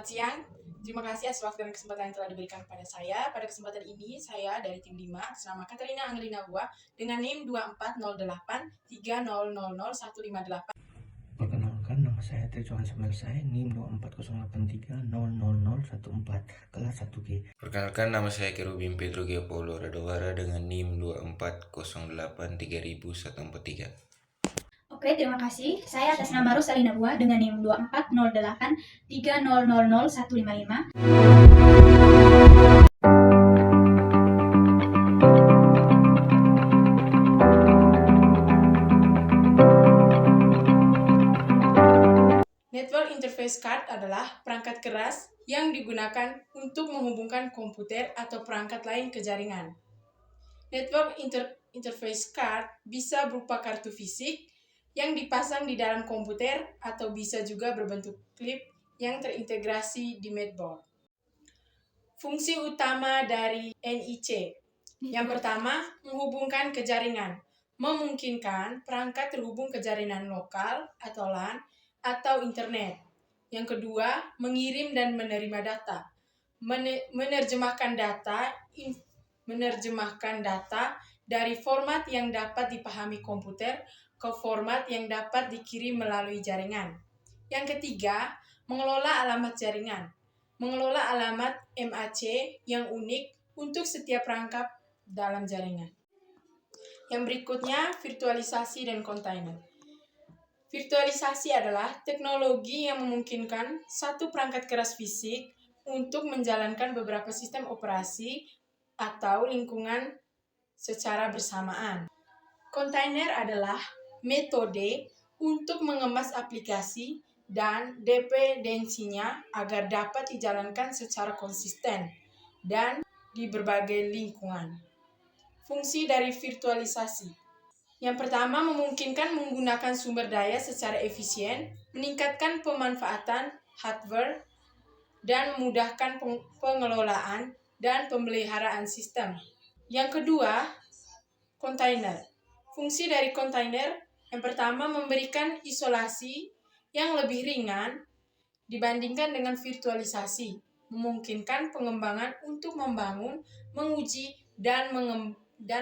siang. Terima kasih atas waktu dan kesempatan yang telah diberikan kepada saya. Pada kesempatan ini, saya dari tim 5, nama Katerina Angelina Hua, dengan NIM 240830000158. Perkenalkan, nama saya Trijuan Samuel Sai, NIM 2408300014, kelas 1G. Perkenalkan, nama saya Kerubim Pedro Geopolo Radowara dengan NIM 2408300143. Oke, terima kasih. Saya atas nama Rosalina Bua dengan NIM 240830000155. Network Interface Card adalah perangkat keras yang digunakan untuk menghubungkan komputer atau perangkat lain ke jaringan. Network Interface Card bisa berupa kartu fisik yang dipasang di dalam komputer atau bisa juga berbentuk klip yang terintegrasi di mainboard. Fungsi utama dari NIC. Yang pertama, menghubungkan ke jaringan. Memungkinkan perangkat terhubung ke jaringan lokal atau LAN atau internet. Yang kedua, mengirim dan menerima data. Menerjemahkan data dari format yang dapat dipahami komputer ke format yang dapat dikirim melalui jaringan. Yang ketiga, mengelola alamat jaringan. Mengelola alamat MAC yang unik untuk setiap perangkat dalam jaringan. Yang berikutnya, virtualisasi dan kontainer. Virtualisasi adalah teknologi yang memungkinkan satu perangkat keras fisik untuk menjalankan beberapa sistem operasi atau lingkungan secara bersamaan. Kontainer adalah metode untuk mengemas aplikasi dan dependensinya agar dapat dijalankan secara konsisten dan di berbagai lingkungan. Fungsi dari virtualisasi. Yang pertama, memungkinkan menggunakan sumber daya secara efisien, meningkatkan pemanfaatan hardware, dan memudahkan pengelolaan dan pemeliharaan sistem. Yang kedua, kontainer. Fungsi dari kontainer yang pertama, memberikan isolasi yang lebih ringan dibandingkan dengan virtualisasi, memungkinkan pengembangan untuk membangun, menguji, dan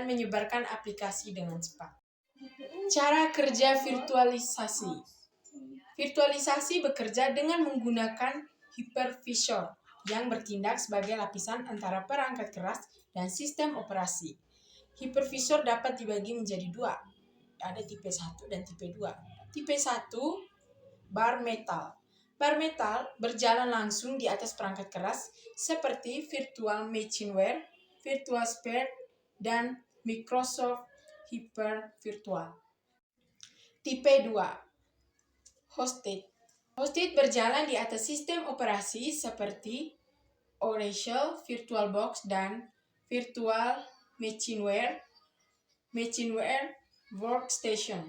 menyebarkan aplikasi dengan cepat. Cara kerja virtualisasi. Virtualisasi bekerja dengan menggunakan hypervisor yang bertindak sebagai lapisan antara perangkat keras dan sistem operasi. Hypervisor dapat dibagi menjadi dua. Ada tipe 1 dan tipe 2. Tipe 1, bar metal. Bar metal berjalan langsung di atas perangkat keras seperti Virtual Machineware, Virtual Sphere, dan Microsoft Hyper Virtual. Tipe 2, hosted. Hosted berjalan di atas sistem operasi seperti Oracle VirtualBox dan Virtual Machineware Workstation.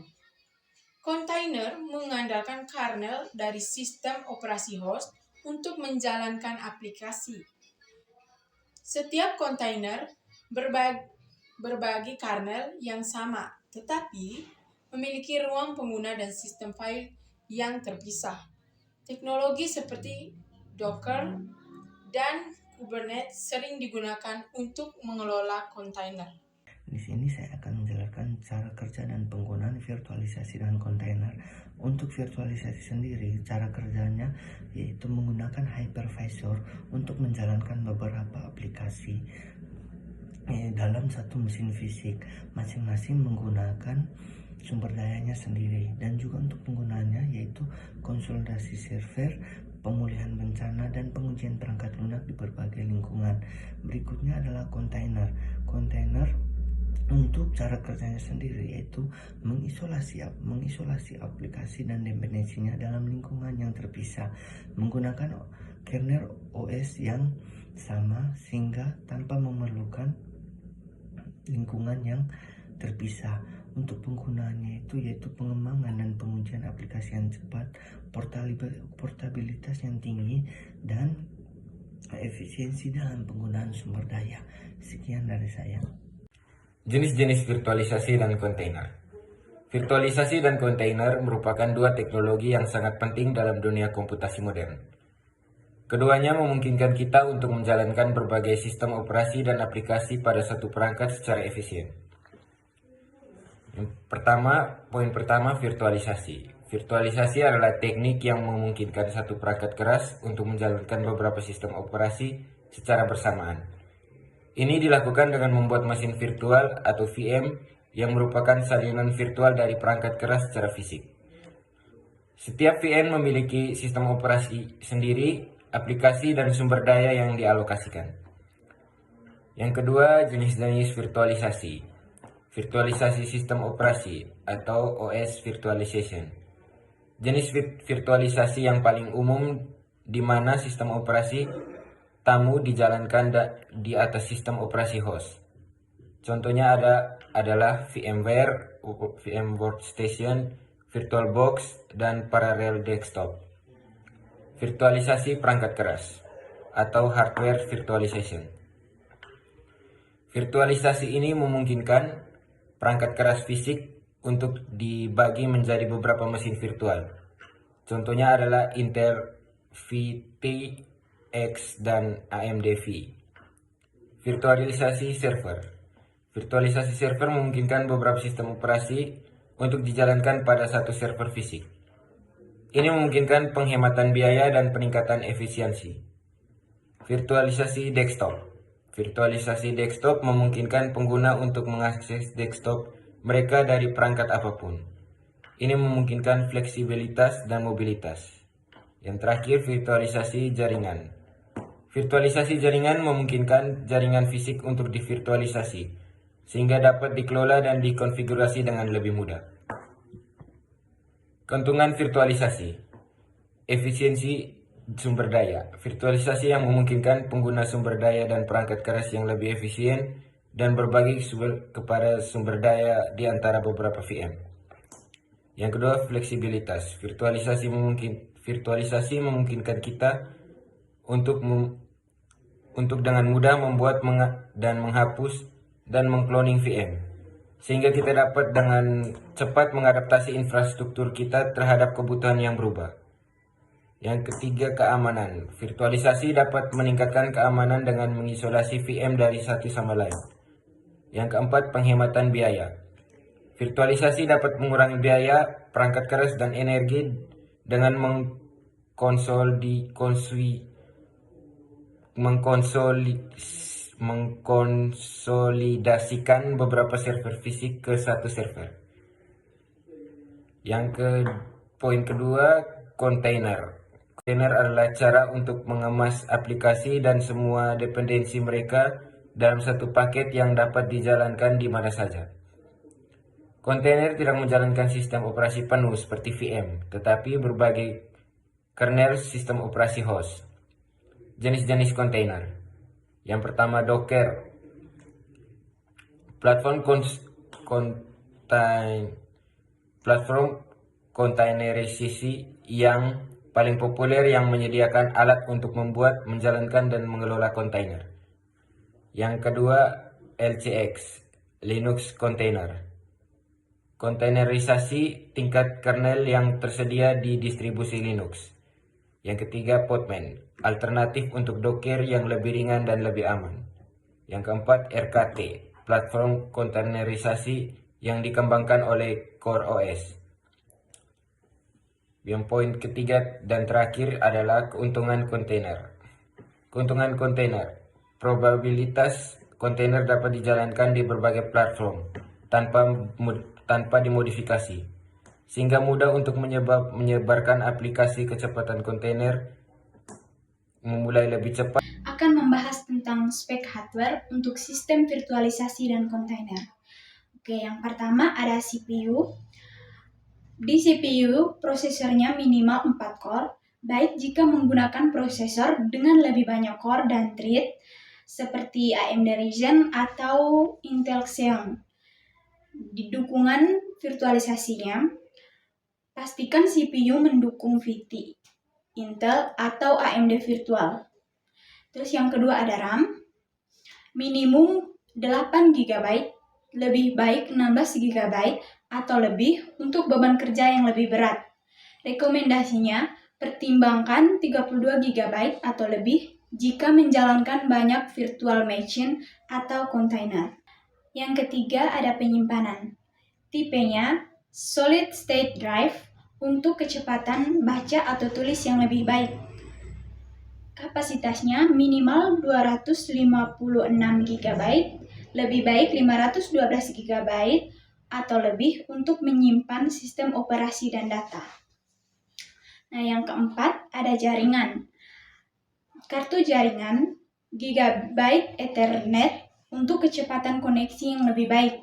Kontainer mengandalkan kernel dari sistem operasi host untuk menjalankan aplikasi. Setiap kontainer berbagi kernel yang sama, tetapi memiliki ruang pengguna dan sistem file yang terpisah. Teknologi seperti Docker dan Kubernetes sering digunakan untuk mengelola kontainer. Di sini saya akan menjelaskan cara kerja dan penggunaan virtualisasi dan kontainer. Untuk virtualisasi sendiri, cara kerjanya yaitu menggunakan hypervisor untuk menjalankan beberapa aplikasi dalam satu mesin fisik. Masing-masing menggunakan sumber dayanya sendiri, dan juga untuk penggunaannya yaitu konsolidasi server, pemulihan bencana, dan pengujian perangkat lunak di berbagai lingkungan. Berikutnya adalah kontainer. Kontainer untuk cara kerjanya sendiri yaitu mengisolasi aplikasi dan dependensinya dalam lingkungan yang terpisah, menggunakan kernel OS yang sama sehingga tanpa memerlukan lingkungan yang terpisah. Untuk penggunaannya yaitu pengembangan dan pengujian aplikasi yang cepat, portabilitas yang tinggi, dan efisiensi dalam penggunaan sumber daya. Sekian dari saya. Jenis-jenis virtualisasi dan kontainer. Virtualisasi dan kontainer merupakan dua teknologi yang sangat penting dalam dunia komputasi modern. Keduanya memungkinkan kita untuk menjalankan berbagai sistem operasi dan aplikasi pada satu perangkat secara efisien. Poin pertama, virtualisasi. Virtualisasi adalah teknik yang memungkinkan satu perangkat keras untuk menjalankan beberapa sistem operasi secara bersamaan. Ini dilakukan dengan membuat mesin virtual atau VM yang merupakan salinan virtual dari perangkat keras secara fisik. Setiap VM memiliki sistem operasi sendiri, aplikasi, dan sumber daya yang dialokasikan. Yang kedua, jenis-jenis virtualisasi. Virtualisasi sistem operasi atau OS virtualization. Jenis virtualisasi yang paling umum di mana sistem operasi tamu dijalankan di atas sistem operasi host. Contohnya adalah VMware, VM Workstation, VirtualBox, dan Parallel Desktop. Virtualisasi perangkat keras atau hardware virtualization. Virtualisasi ini memungkinkan perangkat keras fisik untuk dibagi menjadi beberapa mesin virtual. Contohnya adalah Intel VTX dan AMD V. Virtualisasi server. Virtualisasi server memungkinkan beberapa sistem operasi untuk dijalankan pada satu server fisik. Ini memungkinkan penghematan biaya dan peningkatan efisiensi. Virtualisasi desktop. Virtualisasi desktop memungkinkan pengguna untuk mengakses desktop mereka dari perangkat apapun. Ini memungkinkan fleksibilitas dan mobilitas. Yang terakhir, virtualisasi jaringan. Virtualisasi jaringan memungkinkan jaringan fisik untuk divirtualisasi, sehingga dapat dikelola dan dikonfigurasi dengan lebih mudah. Keuntungan virtualisasi. Efisiensi sumber daya. Virtualisasi yang memungkinkan pengguna sumber daya dan perangkat keras yang lebih efisien dan berbagi kepada sumber daya di antara beberapa VM. Yang kedua, fleksibilitas. Virtualisasi memungkinkan kita untuk dengan mudah membuat dan menghapus dan mengcloning VM, sehingga kita dapat dengan cepat mengadaptasi infrastruktur kita terhadap kebutuhan yang berubah. Yang ketiga, keamanan. Virtualisasi dapat meningkatkan keamanan dengan mengisolasi VM dari satu sama lain. Yang keempat, penghematan biaya. Virtualisasi dapat mengurangi biaya, perangkat keras, dan energi dengan mengkonsolidasikan beberapa server fisik ke satu server. Poin kedua, kontainer. Kontainer adalah cara untuk mengemas aplikasi dan semua dependensi mereka dalam satu paket yang dapat dijalankan di mana saja. Kontainer tidak menjalankan sistem operasi penuh seperti VM, tetapi berbagai kernel sistem operasi host. Jenis-jenis kontainer. Yang pertama, Docker. Platform kontainerisasi yang paling populer yang menyediakan alat untuk membuat, menjalankan, dan mengelola kontainer. Yang kedua, LCX, Linux Container. Kontainerisasi tingkat kernel yang tersedia di distribusi Linux. Yang ketiga, Podman, alternatif untuk Docker yang lebih ringan dan lebih aman. Yang keempat, RKT, platform kontainerisasi yang dikembangkan oleh CoreOS. Yang poin ketiga dan terakhir adalah keuntungan kontainer. Keuntungan kontainer. Probabilitas kontainer dapat dijalankan di berbagai platform tanpa dimodifikasi, sehingga mudah untuk menyebarkan aplikasi. Kecepatan kontainer memulai lebih cepat. Akan membahas tentang spek hardware untuk sistem virtualisasi dan kontainer. Oke, yang pertama ada CPU. Di CPU, prosesornya minimal 4 core, baik jika menggunakan prosesor dengan lebih banyak core dan thread seperti AMD Ryzen atau Intel Xeon. Di dukungan virtualisasinya, pastikan CPU mendukung VT, Intel atau AMD virtual. Terus yang kedua ada RAM, minimum 8 GB, lebih baik 16 GB atau lebih untuk beban kerja yang lebih berat. Rekomendasinya Pertimbangkan 32 GB atau lebih jika menjalankan banyak virtual machine atau kontainer. Yang ketiga ada penyimpanan. Tipenya solid state drive untuk kecepatan baca atau tulis yang lebih baik. Kapasitasnya minimal 256 GB, lebih baik 512 GB atau lebih untuk menyimpan sistem operasi dan data. Nah, yang keempat ada jaringan. Kartu jaringan Gigabyte Ethernet untuk kecepatan koneksi yang lebih baik.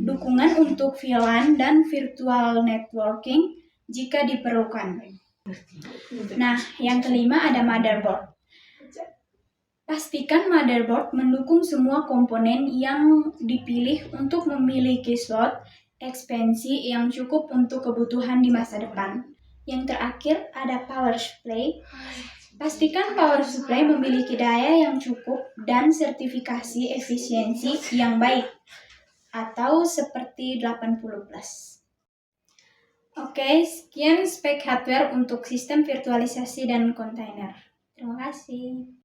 Dukungan untuk VLAN dan virtual networking jika diperlukan. Nah, yang kelima ada motherboard. Pastikan motherboard mendukung semua komponen yang dipilih untuk memiliki slot ekspansi yang cukup untuk kebutuhan di masa depan. Yang terakhir ada power supply. Pastikan power supply memiliki daya yang cukup dan sertifikasi efisiensi yang baik atau seperti 80+. Oke, sekian spek hardware untuk sistem virtualisasi dan kontainer. Terima kasih.